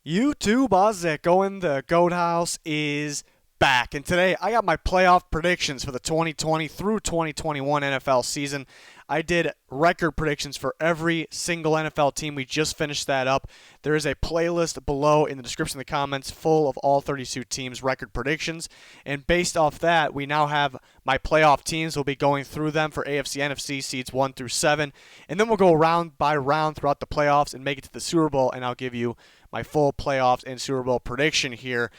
YouTube, how's it going? The Goat House is back. And today I got my playoff predictions for the 2020 through 2021 NFL season. I did record predictions for every single NFL team. We just finished that up. There is a playlist below in the description of the comments full of all 32 teams' record predictions. And based off that, we now have my playoff teams. We'll be going through them for AFC, NFC seeds 1 through 7. And then we'll go round by round throughout the playoffs and make it to the Super Bowl. And I'll give you my full playoffs and Super Bowl prediction here.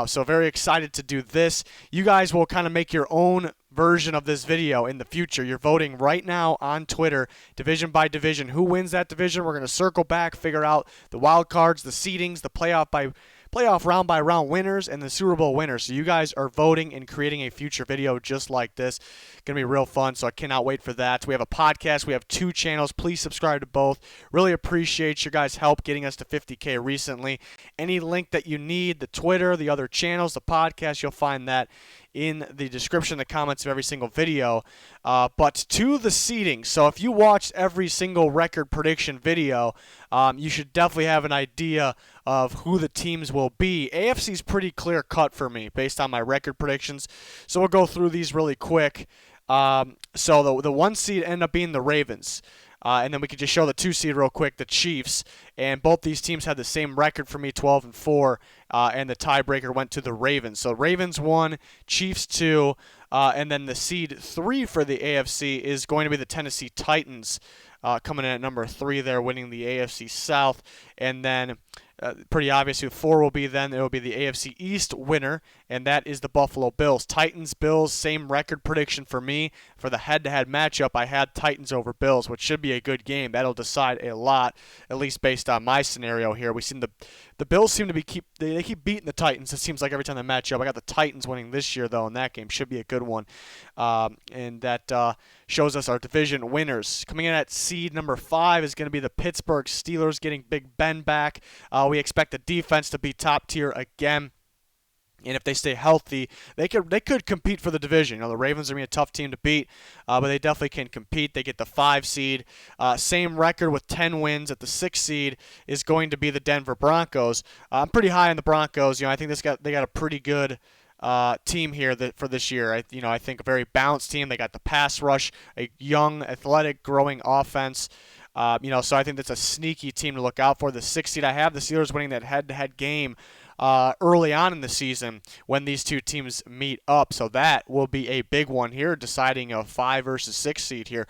So very excited to do this. You guys will kind of make your own version of this video in the future. You're voting right now on Twitter, division by division. Who wins that division? We're going to circle back, figure out the wild cards, the seedings, the playoff round by round winners, and the Super Bowl winners. So you guys are voting and creating a future video just like this. Going to be real fun, so I cannot wait for that. We have a podcast. We have 2 channels. Please subscribe to both. Really appreciate your guys' help getting us to 50K recently. Any link that you need, the Twitter, the other channels, the podcast, you'll find that in the description, the comments of every single video. But to the seeding. So if you watched every single record prediction video, you should definitely have an idea of who the teams will be. AFC is pretty clear cut for me based on my record predictions. So we'll go through these really quick. So the 1 seed ended up being the Ravens. And then we could just show the 2 seed real quick, the Chiefs. And both these teams had the same record for me, 12-4. And the tiebreaker went to the Ravens. So Ravens 1, Chiefs 2. And then the seed 3 for the AFC is going to be the Tennessee Titans, coming in at number 3 there, winning the AFC South. And then pretty obvious who 4 will be then. It will be the AFC East winner, and that is the Buffalo Bills. Titans, Bills, same record prediction for me. For the head-to-head matchup, I had Titans over Bills, which should be a good game. That'll decide a lot, at least based on my scenario here. We've seen the Bills seem to be keep beating the Titans. It seems like every time they match up. I got the Titans winning this year, though, in that game. Should be a good one. And that shows us our division winners. Coming in at seed number 5 is going to be the Pittsburgh Steelers, getting Big Ben back. We expect the defense to be top tier again. And if they stay healthy, they could compete for the division. You know, the Ravens are going to be a tough team to beat, but they definitely can compete. They get the 5 seed. Same record with 10 wins at the 6 seed is going to be the Denver Broncos. I'm pretty high on the Broncos. You know, I think they got a pretty good team here for this year. I think a very balanced team. They got the pass rush, a young, athletic, growing offense. So I think that's a sneaky team to look out for. The 6 seed, I have the Steelers winning that head-to-head game early on in the season when these 2 teams meet up. So that will be a big one here, deciding a 5 versus 6 seed here.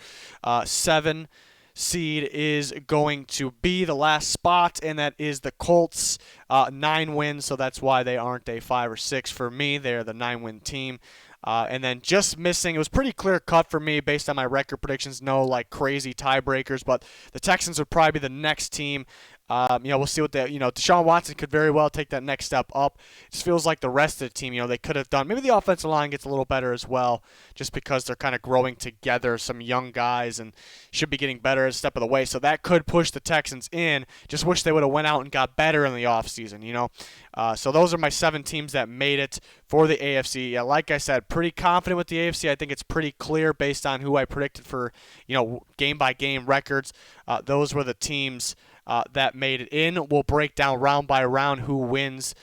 7 seed is going to be the last spot, and that is the Colts. 9 wins, so that's why they aren't a 5 or 6 for me. They're the 9-win team. And then just missing, it was pretty clear cut for me based on my record predictions. No like crazy tiebreakers, but the Texans would probably be the next team. We'll see what Deshaun Watson could very well take that next step up. It just feels like the rest of the team, they could have done. Maybe the offensive line gets a little better as well, just because they're kind of growing together, some young guys, and should be getting better a step of the way. So that could push the Texans in. Just wish they would have went out and got better in the offseason, So those are my 7 teams that made it for the AFC. Yeah, like I said, pretty confident with the AFC. I think it's pretty clear based on who I predicted for, game-by-game records. Those were the teams that made it in. We'll break down round by round who wins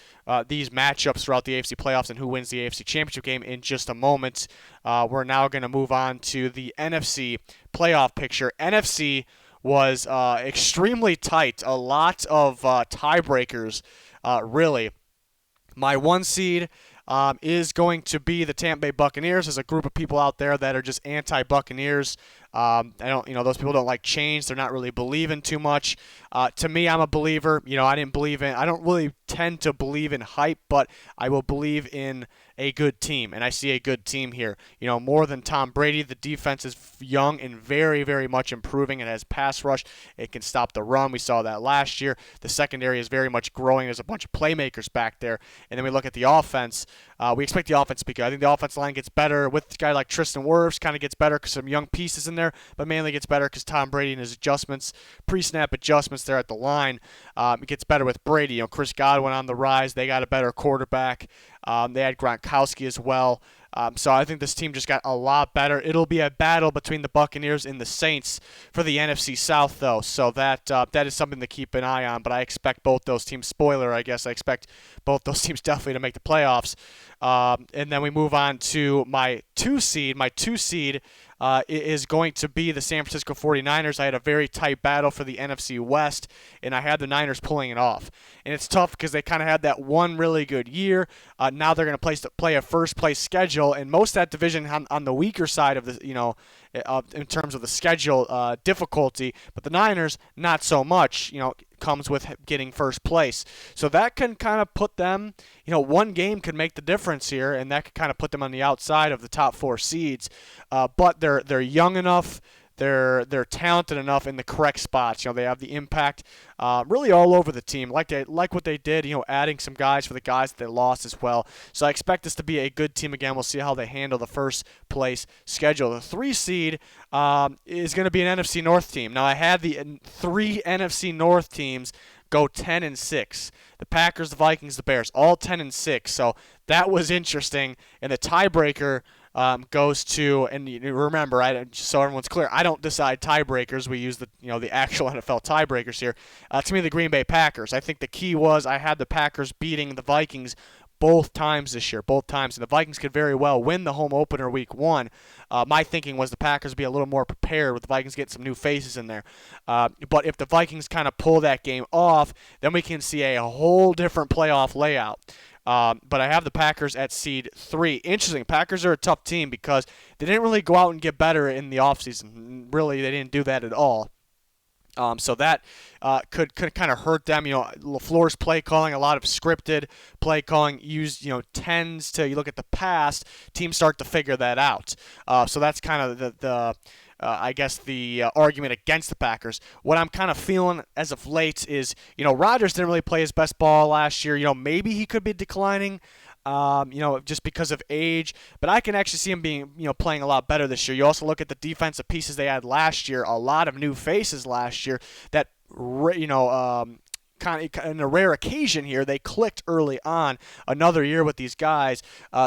these matchups throughout the AFC playoffs and who wins the AFC championship game in just a moment. We're now going to move on to the NFC playoff picture. NFC was extremely tight. A lot of tiebreakers, really. My 1 seed is going to be the Tampa Bay Buccaneers. There's a group of people out there that are just anti-Buccaneers. Those people don't like change. They're not really believing too much. To me, I'm a believer. I don't really tend to believe in hype, but I will believe in a good team, and I see a good team here. More than Tom Brady, the defense is young and very, very much improving. It has pass rush. It can stop the run. We saw that last year. The secondary is very much growing. There's a bunch of playmakers back there. And then we look at the offense. We expect the offense to be good. I think the offensive line gets better with a guy like Tristan Wirfs. Kind of gets better because some young pieces in there, but mainly gets better because Tom Brady and his adjustments, pre-snap adjustments there at the line. It gets better with Brady. Chris Godwin on the rise. They got a better quarterback. They had Gronkowski as well. So I think this team just got a lot better. It'll be a battle between the Buccaneers and the Saints for the NFC South, though. So that is something to keep an eye on. But I expect both those teams. Spoiler, I guess. I expect both those teams definitely to make the playoffs. And then we move on to my two seed. My two seed is going to be the San Francisco 49ers. I had a very tight battle for the NFC West, and I had the Niners pulling it off. And it's tough because they kind of had that one really good year. Now they're going to play a first-place schedule, and most of that division on the weaker side of the, in terms of the schedule difficulty. But the Niners, not so much. Comes with getting first place. So that can kind of put them, one game could make the difference here, and that could kind of put them on the outside of the top 4 seeds. But they're young enough. They're talented enough in the correct spots. They have the impact really all over the team. Like what they did, adding some guys for the guys that they lost as well. So I expect this to be a good team again. We'll see how they handle the first place schedule. The 3 seed is going to be an NFC North team. Now I had the 3 NFC North teams go 10-6. The Packers, the Vikings, the Bears, all 10-6. So that was interesting. And the tiebreaker goes to, and remember, so everyone's clear, I don't decide tiebreakers. We use the actual NFL tiebreakers here. To me, the Green Bay Packers. I think the key was I had the Packers beating the Vikings both times this year, both times. And the Vikings could very well win the home opener week 1. My thinking was the Packers would be a little more prepared with the Vikings getting some new faces in there. But if the Vikings kind of pull that game off, then we can see a whole different playoff layout. But I have the Packers at seed 3. Interesting. Packers are a tough team because they didn't really go out and get better in the offseason. Really, they didn't do that at all. So that could kind of hurt them. LaFleur's play calling, a lot of scripted play calling, used tends to, you look at the past, teams start to figure that out. So that's kind of the argument against the Packers. What I'm kind of feeling as of late is, Rodgers didn't really play his best ball last year. Maybe he could be declining, just because of age. But I can actually see him being, playing a lot better this year. You also look at the defensive pieces they had last year. A lot of new faces last year that, kind of in a rare occasion here, they clicked early on. Another year with these guys,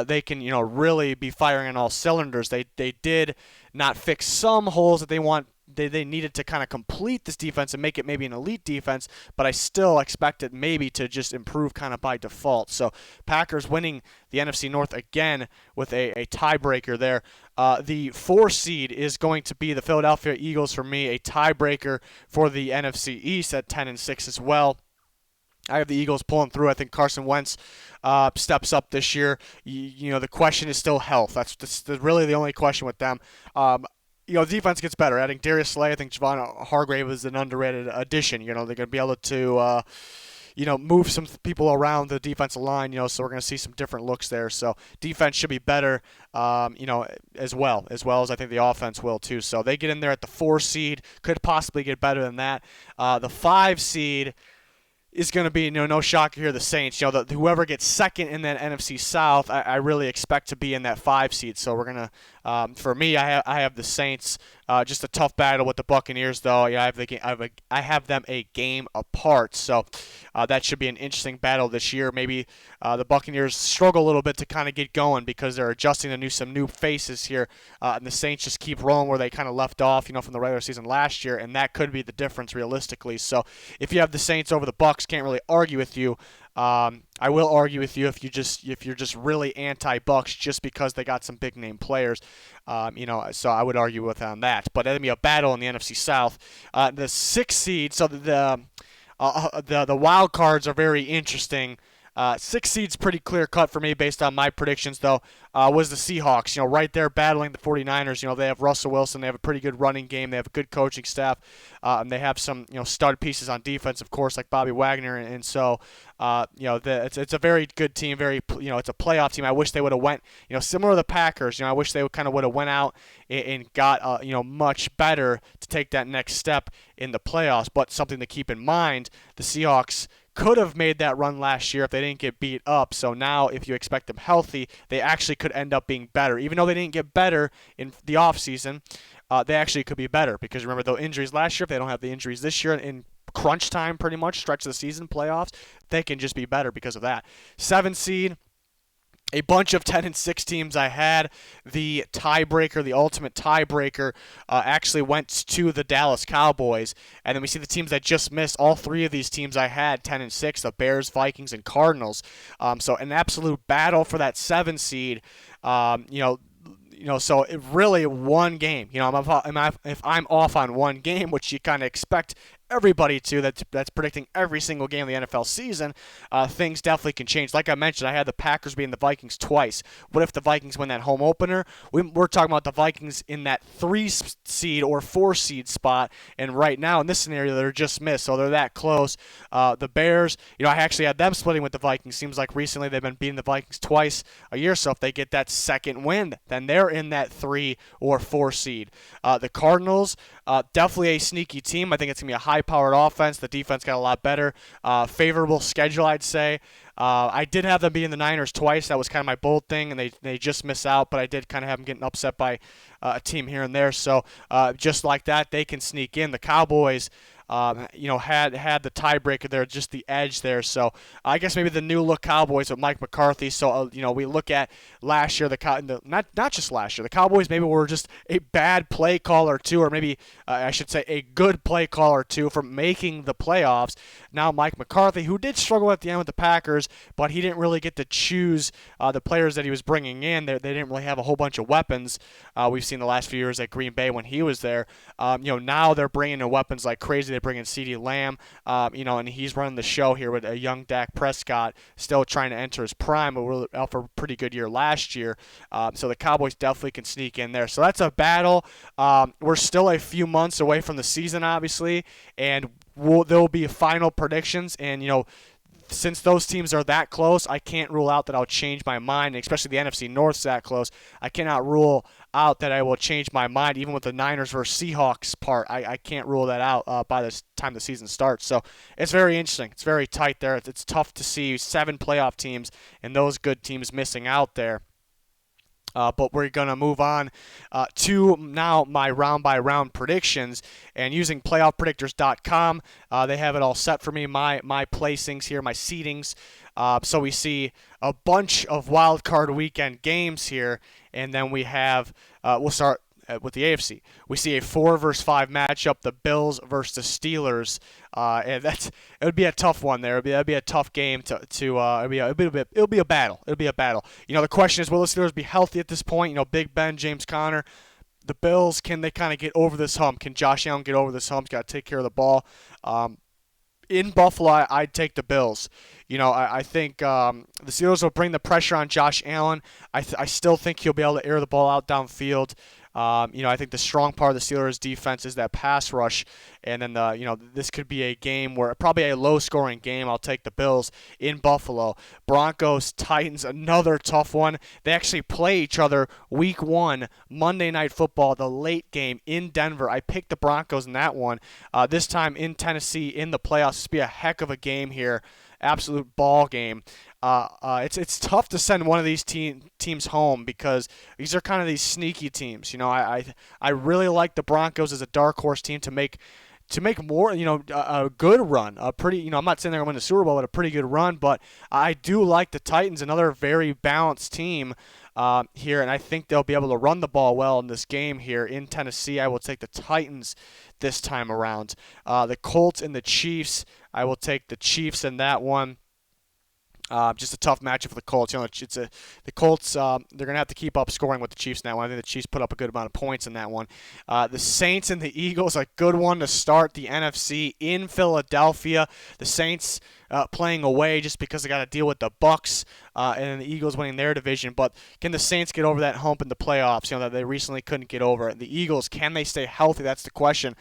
they can really be firing on all cylinders. They did not fix some holes that they needed to kind of complete this defense and make it maybe an elite defense, but I still expect it maybe to just improve kind of by default. So Packers winning the NFC North again with a tiebreaker there. The 4 seed is going to be the Philadelphia Eagles for me, a tiebreaker for the NFC East at 10-6 as well. I have the Eagles pulling through. I think Carson Wentz steps up this year. The question is still health. That's really the only question with them. Defense gets better. Adding Darius Slay, I think Javon Hargrave is an underrated addition. They're going to be able to, move some people around the defensive line, so we're going to see some different looks there. So defense should be better, as well as I think the offense will too. So they get in there at the 4 seed, could possibly get better than that. The 5 seed is going to be, no shocker here, the Saints. Whoever gets second in that NFC South, I really expect to be in that 5 seed. So we're going to, for me, I have the Saints. Just a tough battle with the Buccaneers, though. I have them a game apart. So that should be an interesting battle this year. Maybe the Buccaneers struggle a little bit to kind of get going because they're adjusting to some new faces here. And the Saints just keep rolling where they kind of left off, from the regular season last year. And that could be the difference realistically. So if you have the Saints over the Bucs, can't really argue with you. I will argue with you if you're just really anti-Bucks just because they got some big name players. So I would argue with on that. But it'll be a battle in the NFC South. The 6th seed, so the wild cards are very interesting. 6 seed's pretty clear cut for me based on my predictions, though, was the Seahawks. Right there battling the 49ers. They have Russell Wilson. They have a pretty good running game. They have a good coaching staff. And they have some, stud pieces on defense, of course, like Bobby Wagner. And so, it's a very good team. It's a playoff team. I wish they would have went, similar to the Packers. I wish they kind of would have went out and got, much better to take that next step in the playoffs. But something to keep in mind, the Seahawks could have made that run last year if they didn't get beat up. So now if you expect them healthy, they actually could end up being better. Even though they didn't get better in the offseason, they actually could be better because remember, though, injuries last year, if they don't have the injuries this year in crunch time pretty much, stretch of the season, playoffs, they can just be better because of that. 7 seed, a bunch of 10-6 teams I had. The tiebreaker, the ultimate tiebreaker, actually went to the Dallas Cowboys. And then we see the teams that just missed. All three of these teams I had 10-6: the Bears, Vikings, and Cardinals. So an absolute battle for that 7 seed. So it really one game. If I'm off on one game, which you kind of expect everybody to that's predicting every single game of the NFL season, things definitely can change. Like I mentioned, I had the Packers beating the Vikings twice. What if the Vikings win that home opener? We're talking about the Vikings in that 3 seed or 4 seed spot, and right now in this scenario they're just missed, so they're that close. The Bears, I actually had them splitting with the Vikings. Seems like recently they've been beating the Vikings twice a year, so if they get that second win, then they're in that 3 or 4 seed. The Cardinals, definitely a sneaky team. I think it's going to be a high-powered offense. The defense got a lot better. Favorable schedule, I'd say. I did have them beating the Niners twice. That was kind of my bold thing, and they just miss out. But I did kind of have them getting upset by a team here and there. So just like that, they can sneak in. The Cowboys, had the tiebreaker there, just the edge there. So I guess maybe the new look Cowboys with Mike McCarthy. So we look at last year, not just last year, the Cowboys maybe were just a bad play call or two, or maybe I should say a good play call or two for making the playoffs. Now Mike McCarthy, who did struggle at the end with the Packers, but he didn't really get to choose the players that he was bringing in. They didn't really have a whole bunch of weapons. We've seen the last few years at Green Bay when he was there. Now they're bringing in weapons like crazy. They bring in CeeDee Lamb, and he's running the show here with a young Dak Prescott still trying to enter his prime, but we're out for a pretty good year last year. So the Cowboys definitely can sneak in there. So that's a battle. We're still a few months away from the season, obviously, and there will be final predictions. And, since those teams are that close, I can't rule out that I'll change my mind, especially the NFC North's that close. I cannot rule out that I will change my mind, even with the Niners versus Seahawks part. I can't rule that out by the time the season starts. So it's very interesting. It's very tight there. It's tough to see 7 playoff teams and those good teams missing out there. But we're going to move on to now my round-by-round predictions. And using playoffpredictors.com, they have it all set for me, my placings here, my seedings. So we see a bunch of wild card weekend games here. And then we have, we'll start with the AFC. We see a 4 versus 5 matchup, the Bills versus the Steelers, and it would be a tough one there. It'll be a tough game it'll be a battle. It'll be a battle. The question is, will the Steelers be healthy at this point? Big Ben, James Conner. The Bills, can they kind of get over this hump? Can Josh Allen get over this hump? He's got to take care of the ball. In Buffalo, I'd take the Bills. I think the Steelers will bring the pressure on Josh Allen. I still think he'll be able to air the ball out downfield. I think the strong part of the Steelers' defense is that pass rush, and then this could be a game where probably a low-scoring game. I'll take the Bills in Buffalo. Broncos, Titans, another tough one. They actually play each other Week 1, Monday Night Football, the late game in Denver. I picked the Broncos in that one. This time in Tennessee in the playoffs. This will be a heck of a game here. Absolute ball game. It's tough to send one of these teams home because these are kind of these sneaky teams. I really like the Broncos as a dark horse team to make more, a good run, a pretty, I'm not saying they're going to win the Super Bowl, but a pretty good run. But I do like the Titans, another very balanced team here, and I think they'll be able to run the ball well in this game here in Tennessee. I will take the Titans this time around. The Colts and the Chiefs, I will take the Chiefs in that one. Just a tough matchup for the Colts. The Colts. They're gonna have to keep up scoring with the Chiefs in that one. I think the Chiefs put up a good amount of points in that one. The Saints and the Eagles, a good one to start the NFC in Philadelphia. The Saints playing away just because they got to deal with the Bucs and then the Eagles winning their division. But can the Saints get over that hump in the playoffs? That they recently couldn't get over. The Eagles, can they stay healthy? That's the question.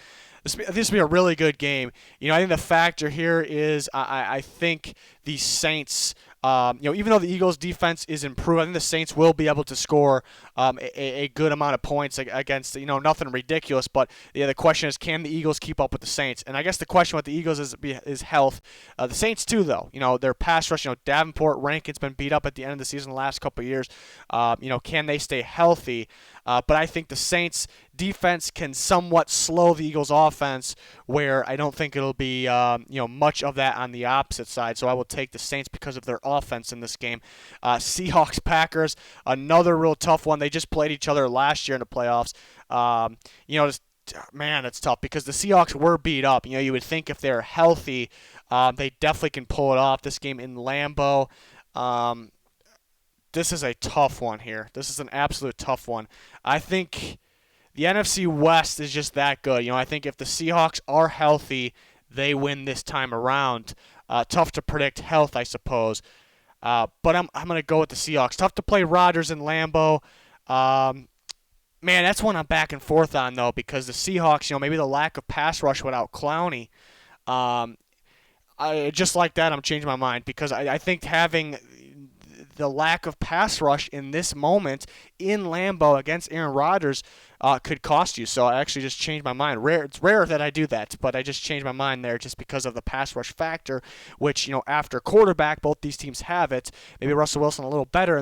This will be a really good game. I think the factor here is I think the Saints, even though the Eagles' defense is improved, I think the Saints will be able to score a good amount of points against, nothing ridiculous. But the question is, can the Eagles keep up with the Saints? And I guess the question with the Eagles is health. The Saints, too, though. Their pass rush, Davenport, Rankin's been beat up at the end of the season the last couple of years. Can they stay healthy? But I think the Saints defense can somewhat slow the Eagles' offense, where I don't think it'll be much of that on the opposite side. So I will take the Saints because of their offense in this game. Seahawks Packers, another real tough one. They just played each other last year in the playoffs. Man, it's tough because the Seahawks were beat up. You would think if they're healthy, they definitely can pull it off. This game in Lambeau. This is a tough one here. This is an absolute tough one. I think the NFC West is just that good. I think if the Seahawks are healthy, they win this time around. Tough to predict health, I suppose. But I'm going to go with the Seahawks. Tough to play Rodgers in Lambeau. Man, that's one I'm back and forth on, though, because the Seahawks, maybe the lack of pass rush without Clowney. Just like that, I'm changing my mind because I think having the lack of pass rush in this moment in Lambeau against Aaron Rodgers could cost you. So I actually just changed my mind. It's rare that I do that, but I just changed my mind there just because of the pass rush factor, which, after quarterback, both these teams have it. Maybe Russell Wilson a little better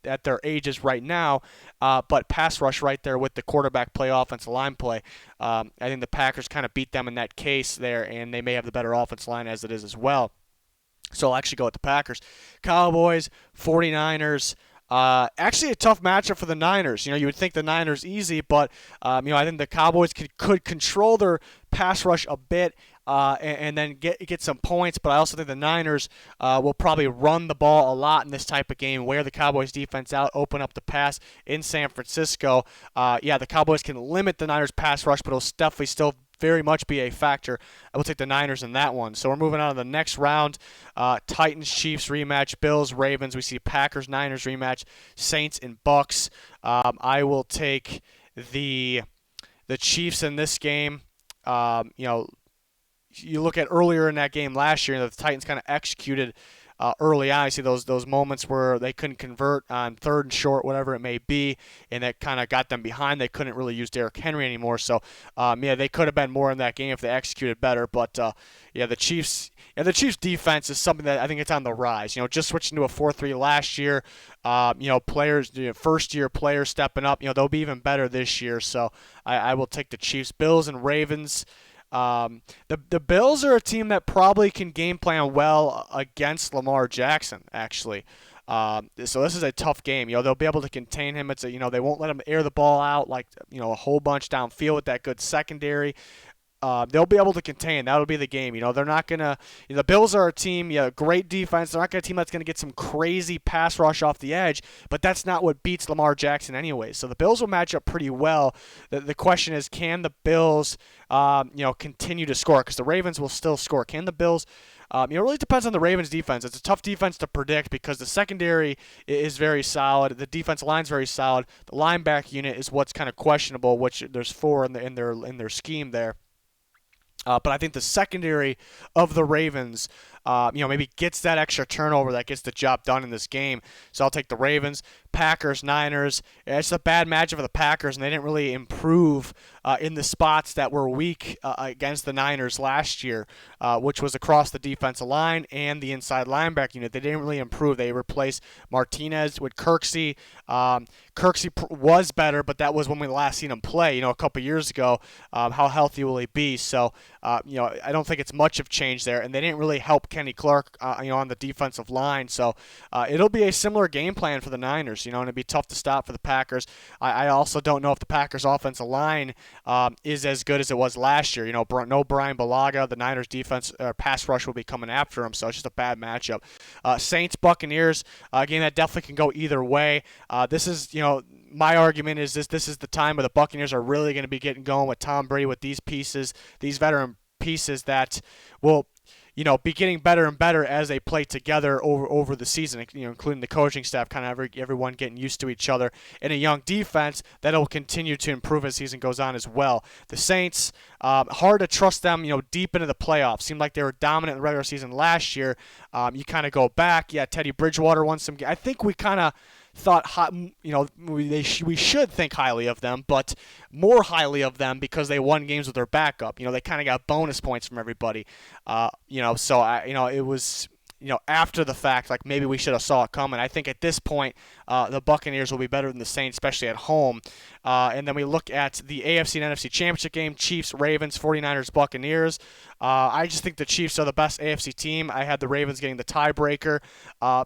at their ages right now, but pass rush right there with the quarterback play, offensive line play. I think the Packers kind of beat them in that case there, and they may have the better offensive line as it is as well. So I'll actually go with the Packers. Cowboys, 49ers. Actually a tough matchup for the Niners. You would think the Niners easy, but I think the Cowboys could control their pass rush a bit and then get some points. But I also think the Niners will probably run the ball a lot in this type of game, wear the Cowboys defense out, open up the pass in San Francisco. The Cowboys can limit the Niners pass rush, but it'll definitely still very much be a factor. I will take the Niners in that one. So we're moving on to the next round. Titans-Chiefs rematch, Bills-Ravens. We see Packers-Niners rematch, Saints and Bucks. I will take the Chiefs in this game. You look at earlier in that game last year, the Titans kind of executed early on. I see those moments where they couldn't convert on third and short, whatever it may be, and that kind of got them behind. They couldn't really use Derrick Henry anymore. So, they could have been more in that game if they executed better. But, the Chiefs defense is something that I think it's on the rise. Just switching to a 4-3 last year, players, first-year players stepping up, they'll be even better this year. So I will take the Chiefs. Bills and Ravens. The Bills are a team that probably can game plan well against Lamar Jackson, actually. So this is a tough game. They'll be able to contain him. They won't let him air the ball out like a whole bunch downfield with that good secondary. They'll be able to contain. That'll be the game. They're not going to – the Bills are a team, great defense. They're not going to a team that's going to get some crazy pass rush off the edge, but that's not what beats Lamar Jackson anyway. So the Bills will match up pretty well. The question is, can the Bills, continue to score? Because the Ravens will still score. Can the Bills it really depends on the Ravens' defense. It's a tough defense to predict because the secondary is very solid. The defensive line is very solid. The linebacker unit is what's kind of questionable, which there's 4 in their scheme there. But I think the secondary of the Ravens, maybe gets that extra turnover that gets the job done in this game. So I'll take the Ravens. Packers, Niners. It's a bad matchup for the Packers, and they didn't really improve in the spots that were weak against the Niners last year, which was across the defensive line and the inside linebacker unit. They didn't really improve. They replaced Martinez with Kirksey. Kirksey was better, but that was when we last seen him play, a couple years ago. How healthy will he be? So, I don't think it's much of change there, and they didn't really help Kenny Clark, on the defensive line. So it'll be a similar game plan for the Niners, and it'd be tough to stop for the Packers. I also don't know if the Packers' offensive line is as good as it was last year. No Brian Bulaga. The Niners' defense pass rush will be coming after him, so it's just a bad matchup. Saints, Buccaneers, a game that definitely can go either way. This is, my argument is this is the time where the Buccaneers are really going to be getting going with Tom Brady, with these pieces, these veteran pieces that will be getting better and better as they play together over the season, including the coaching staff, kind of everyone getting used to each other, and a young defense that will continue to improve as the season goes on as well. The Saints, hard to trust them, deep into the playoffs. Seemed like they were dominant in the regular season last year. You kind of go back. Yeah, Teddy Bridgewater won some. I think we kind of thought, we should think highly of them, but more highly of them because they won games with their backup. They kind of got bonus points from everybody. So it was, after the fact, like maybe we should have saw it coming. I think at this point, the Buccaneers will be better than the Saints, especially at home. And then we look at the AFC and NFC Championship game, Chiefs, Ravens, 49ers, Buccaneers. I just think the Chiefs are the best AFC team. I had the Ravens getting the tiebreaker.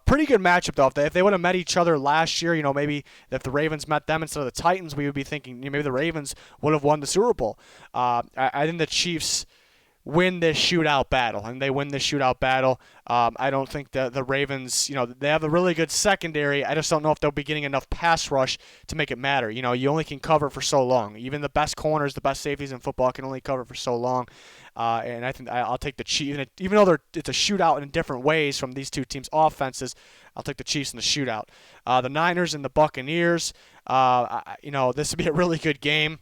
Pretty good matchup, though. If they would have met each other last year, maybe if the Ravens met them instead of the Titans, we would be thinking maybe the Ravens would have won the Super Bowl. I think the Chiefs win this shootout battle, and they win this shootout battle. I don't think the Ravens, they have a really good secondary. I just don't know if they'll be getting enough pass rush to make it matter. You only can cover for so long. Even the best corners, the best safeties in football can only cover for so long. And I think I'll take the Chiefs. Even though it's a shootout in different ways from these two teams' offenses, I'll take the Chiefs in the shootout. The Niners and the Buccaneers, this would be a really good game.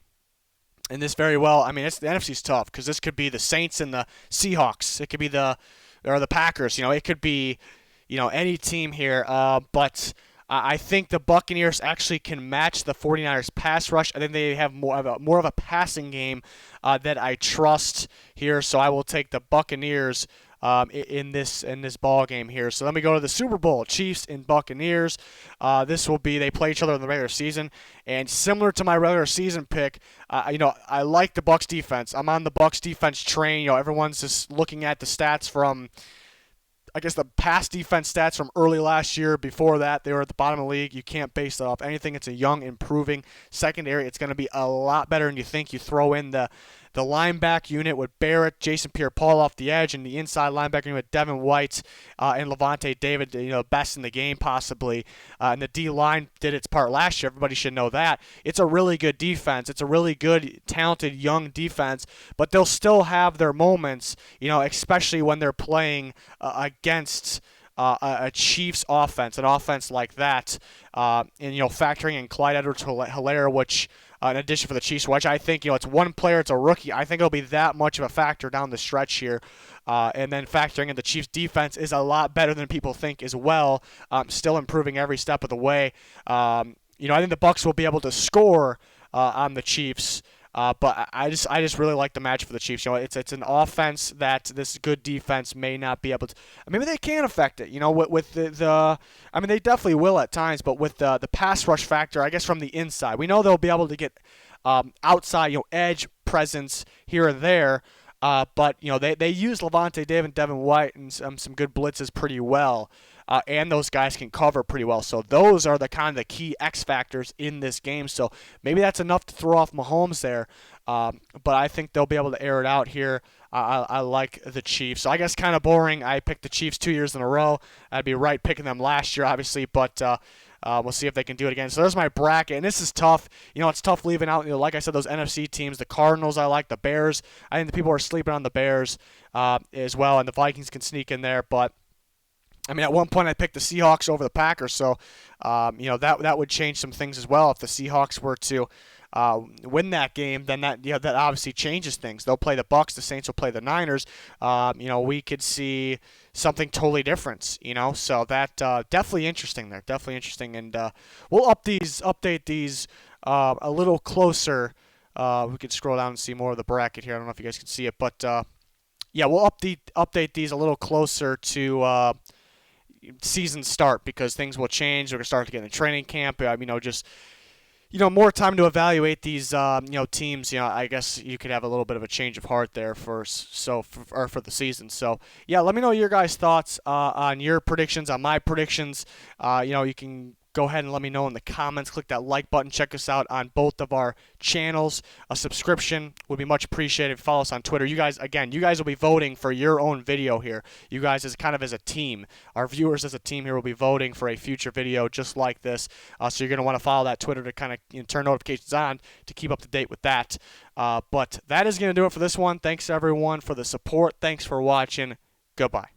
And this very well, the NFC's tough because this could be the Saints and the Seahawks. It could be the Packers. It could be, any team here. But I think the Buccaneers actually can match the 49ers pass rush. I think they have more of a passing game that I trust here. So I will take the Buccaneers in this ball game here. So let me go to the Super Bowl, Chiefs and Buccaneers. This will be, they play each other in the regular season, and similar to my regular season pick, I like the Bucs defense. I'm on the Bucs defense train. Everyone's just looking at the stats from, I guess, the past defense stats from early last year. Before that, they were at the bottom of the league. You can't base that off anything. It's a young, improving secondary. It's going to be a lot better than you think. You throw in the linebacker unit with Barrett, Jason Pierre-Paul off the edge, and the inside linebacker unit with Devin White and Levante David, best in the game possibly. And the D-line did its part last year. Everybody should know that. It's a really good defense. It's a really good, talented, young defense, but they'll still have their moments, especially when they're playing against a Chiefs offense, an offense like that, and factoring in Clyde Edwards-Helaire, which in addition for the Chiefs, which I think, it's one player, it's a rookie. I think it'll be that much of a factor down the stretch here. And then factoring in the Chiefs' defense is a lot better than people think as well, still improving every step of the way. I think the Bucs will be able to score on the Chiefs. But I just really like the match for the Chiefs. It's an offense that this good defense may not be able to. Maybe they can affect it. With they definitely will at times. But with the pass rush factor, I guess from the inside, we know they'll be able to get outside, edge presence here and there. But they use Levante David and Devin White and some good blitzes pretty well. And those guys can cover pretty well. So those are the kind of the key X factors in this game. So maybe that's enough to throw off Mahomes there. But I think they'll be able to air it out here. I like the Chiefs. So I guess kind of boring. I picked the Chiefs 2 years in a row. I'd be right picking them last year, obviously. But we'll see if they can do it again. So there's my bracket. And this is tough. It's tough leaving out, like I said, those NFC teams. The Cardinals I like. The Bears. I think the people are sleeping on the Bears as well. And the Vikings can sneak in there. But at one point I picked the Seahawks over the Packers, so that would change some things as well. If the Seahawks were to win that game, then that obviously changes things. They'll play the Bucs, the Saints will play the Niners. We could see something totally different. So that definitely interesting there, definitely interesting, and we'll update these a little closer. We could scroll down and see more of the bracket here. I don't know if you guys can see it, but we'll update these a little closer to season start because things will change. We're going to start to get in training camp. More time to evaluate these teams. I guess you could have a little bit of a change of heart there for the season. So let me know your guys' thoughts on your predictions, on my predictions. You can go ahead and let me know in the comments. Click that like button. Check us out on both of our channels. A subscription would be much appreciated. Follow us on Twitter. You guys will be voting for your own video here. You guys as a team. Our viewers as a team here will be voting for a future video just like this. So you're going to want to follow that Twitter to kind of turn notifications on to keep up to date with that. But that is going to do it for this one. Thanks everyone for the support. Thanks for watching. Goodbye.